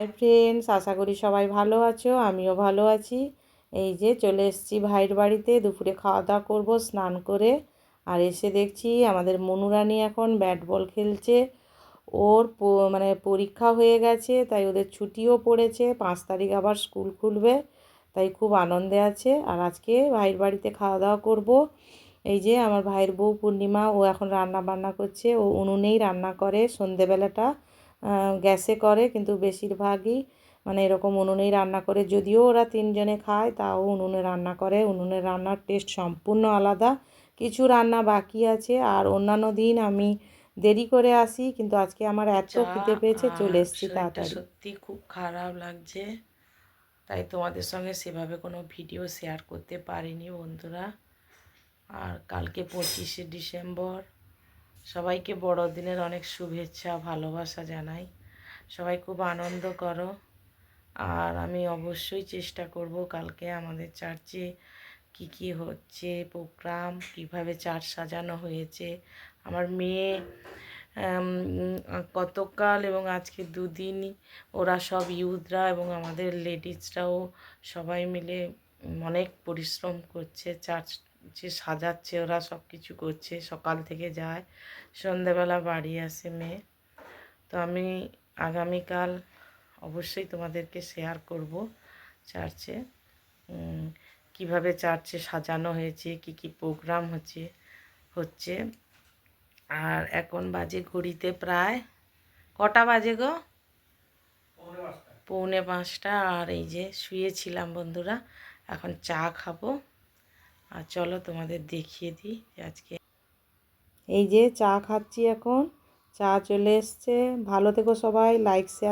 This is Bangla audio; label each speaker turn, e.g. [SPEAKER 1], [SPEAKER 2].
[SPEAKER 1] হাই ফ্রেন্ডস, আশা করি সবাই ভালো আছো। আমিও ভালো আছি। এই যে চলে এসেছি ভাইয়ের বাড়িতে, দুপুরে খাওয়া দাওয়া করবো স্নান করে। আর এসে দেখছি আমাদের মনুরানী এখন ব্যাট বল খেলছে। ওর মানে পরীক্ষা হয়ে গেছে, তাই ওদের ছুটিও পড়েছে। 5 তারিখ আবার স্কুল খুলবে, তাই খুব আনন্দে আছে। আর আজকে ভাইয়ের বাড়িতে খাওয়া দাওয়া করব। এই যে আমার ভাইয়ের বউ পূর্ণিমা, ও এখন রান্না বান্না করছে। ও উনুনেই রান্না করে, সন্ধেবেলাটা গ্যাসে করে, কিন্তু বেশিরভাগই মানে এরকম উনুনেই রান্না করে। যদিও ওরা 3 জনে খায়, তাও উনুনে রান্না করে। উনুনের রান্নার টেস্ট সম্পূর্ণ আলাদা। কিছু রান্না বাকি আছে, আর অন্যান্য দিন আমি দেরি করে আসি, কিন্তু আজকে আমার এত
[SPEAKER 2] চা
[SPEAKER 1] খিদে পেয়েছে, চলে
[SPEAKER 2] আর
[SPEAKER 1] এসেছি
[SPEAKER 2] শরীরটা
[SPEAKER 1] তাড়াতাড়ি।
[SPEAKER 2] সত্যি খুব খারাপ লাগছে, তাই তোমাদের সঙ্গে সেভাবে কোনো ভিডিও শেয়ার করতে পারিনি বন্ধুরা। আর কালকে 25শে ডিসেম্বর, সবাইকে বড়দিনের অনেক শুভেচ্ছা ভালোবাসা জানাই। সবাই খুব আনন্দ করো। আর আমি অবশ্যই চেষ্টা করব কালকে আমাদের চার্চে কি কি হচ্ছে প্রোগ্রাম, কিভাবে চার্চ সাজানো হয়েছে। আমার মেয়ে গতকাল এবং আজকে দুদিনই ওরা সব ইউথরা এবং আমাদের লেডিসরাও সবাই মিলে অনেক পরিশ্রম করছে। চার্চ যে সাজাচ্ছে, ওরা সব কিছু করছে, সকাল থেকে যায়, সন্ধেবেলা বাড়ি আসে মেয়ে। তো আমি আগামীকাল অবশ্যই তোমাদেরকে শেয়ার করব চার্চে কিভাবে চার্চে সাজানো হয়েছে, কি কি প্রোগ্রাম হচ্ছে। আর এখন বাজে ঘড়িতে প্রায় কটা বাজে গো? 4:45। আর এই যে শুয়েছিলাম বন্ধুরা, এখন চা খাবো। আর চলো তোমাদের দেখিয়ে দিই যে আজকে
[SPEAKER 1] এই যে চা খাচ্ছি এখন। চা চলে এসছে। ভালো থেকো সবাই, লাইক শেয়ার